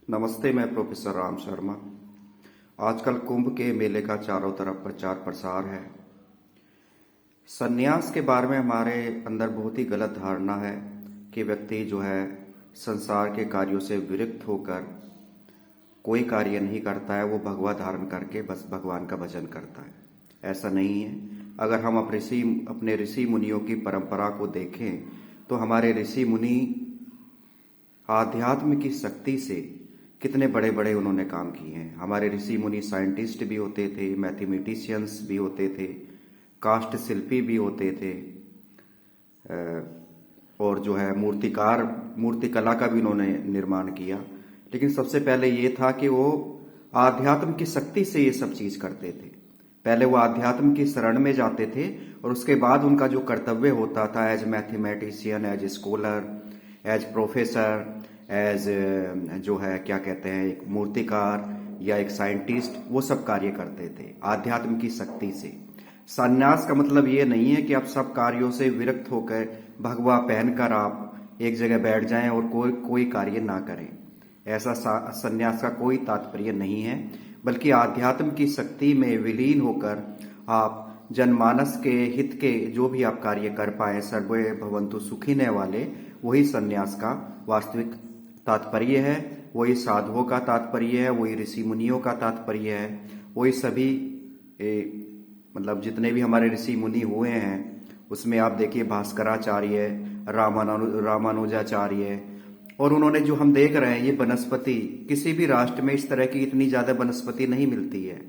नमस्ते, मैं प्रोफेसर राम शर्मा। आजकल कुंभ के मेले का चारों तरफ प्रचार प्रसार है। सन्यास के बारे में हमारे अंदर बहुत ही गलत धारणा है कि व्यक्ति जो है संसार के कार्यों से विरक्त होकर कोई कार्य नहीं करता है, वो भगवा धारण करके बस भगवान का भजन करता है। ऐसा नहीं है। अगर हम अपने ऋषि मुनियों की परंपरा को देखें तो हमारे ऋषि मुनि आध्यात्म की शक्ति से कितने बड़े बड़े उन्होंने काम किए हैं। हमारे ऋषि मुनि साइंटिस्ट भी होते थे, मैथमेटिशियंस भी होते थे, काष्ठ शिल्पी भी होते थे, और जो है मूर्तिकला का भी उन्होंने निर्माण किया। लेकिन सबसे पहले ये था कि वो आध्यात्म की शक्ति से ये सब चीज करते थे। पहले वो आध्यात्म की शरण में जाते थे और उसके बाद उनका जो कर्तव्य होता था as mathematician, as scholar, as professor, as जो है क्या कहते हैं एक मूर्तिकार या एक साइंटिस्ट, वो सब कार्य करते थे आध्यात्म की शक्ति से। संन्यास का मतलब ये नहीं है कि आप सब कार्यों से विरक्त होकर भगवा पहनकर आप एक जगह बैठ जाएं और कोई कार्य ना करें। ऐसा संन्यास का कोई तात्पर्य नहीं है, बल्कि आध्यात्म की शक्ति में विलीन होकर आप जनमानस के हित के जो भी आप कार्य कर पाए, सर्वे भवन्तु सुखिने वाले, वही संन्यास का वास्तविक तात्पर्य है, वही साधुओं का तात्पर्य है, वही ऋषि मुनियों का तात्पर्य है, वही सभी मतलब जितने भी हमारे ऋषि मुनि हुए हैं उसमें आप देखिए भास्कराचार्य, रामानुजाचार्य, और उन्होंने जो हम देख रहे हैं ये वनस्पति, किसी भी राष्ट्र में इस तरह की इतनी ज्यादा वनस्पति नहीं मिलती है।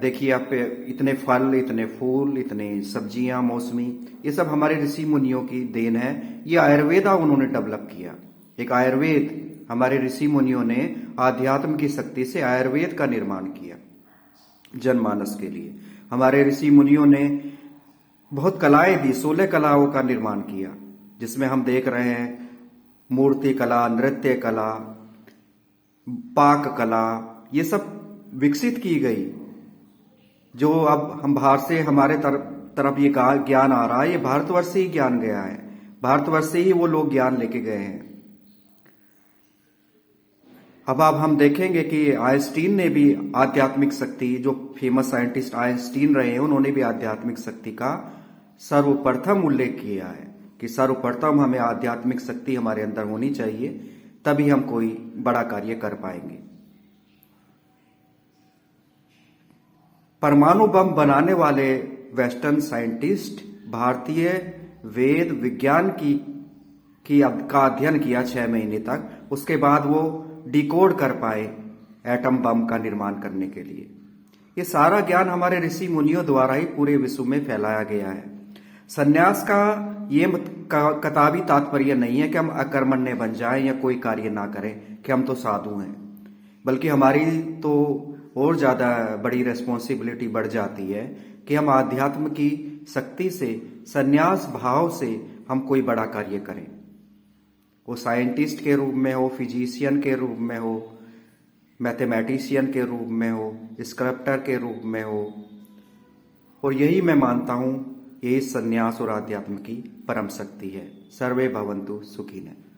देखिए आप, इतने फल, इतने फूल, इतने सब्जियां मौसमी, ये सब हमारे ऋषि मुनियों की देन है। ये आयुर्वेदा उन्होंने डेवलप किया। एक आयुर्वेद, हमारे ऋषि मुनियों ने आध्यात्म की शक्ति से आयुर्वेद का निर्माण किया जनमानस के लिए। हमारे ऋषि मुनियों ने बहुत कलाएं दी, 16 कलाओं का निर्माण किया, जिसमें हम देख रहे हैं मूर्ति कला, नृत्य कला, पाक कला, ये सब विकसित की गई। जो अब हम बाहर से हमारे तरफ ये ज्ञान आ रहा है, ये भारतवर्ष से ही ज्ञान गया है, भारतवर्ष से ही वो लोग ज्ञान लेके गए हैं। अब हम देखेंगे कि आइंस्टीन ने भी आध्यात्मिक शक्ति, जो फेमस साइंटिस्ट आइंस्टीन रहे हैं, उन्होंने भी आध्यात्मिक शक्ति का सर्वप्रथम उल्लेख किया है कि सर्वप्रथम हमें आध्यात्मिक शक्ति हमारे अंदर होनी चाहिए, तभी हम कोई बड़ा कार्य कर पाएंगे। परमाणु बम बनाने वाले वेस्टर्न साइंटिस्ट भारतीय वेद विज्ञान का अध्ययन किया 6 महीने तक, उसके बाद वो डिकोड कर पाए एटम बम का निर्माण करने के लिए। ये सारा ज्ञान हमारे ऋषि मुनियों द्वारा ही पूरे विश्व में फैलाया गया है। संन्यास का ये कतई तात्पर्य नहीं है कि हम अकर्मण्य बन जाएं या कोई कार्य ना करें, कि हम तो साधु हैं, बल्कि हमारी तो और ज्यादा बड़ी रेस्पॉन्सिबिलिटी बढ़ जाती है कि हम आध्यात्म की शक्ति से, संन्यास भाव से हम कोई बड़ा कार्य करें। वो साइंटिस्ट के रूप में हो, फिजिशियन के रूप में हो, मैथमेटिशियन के रूप में हो, स्कल्पटर के रूप में हो। और यही मैं मानता हूं, यही संन्यास और आध्यात्म की परम शक्ति है। सर्वे भवन्तु सुखिनः।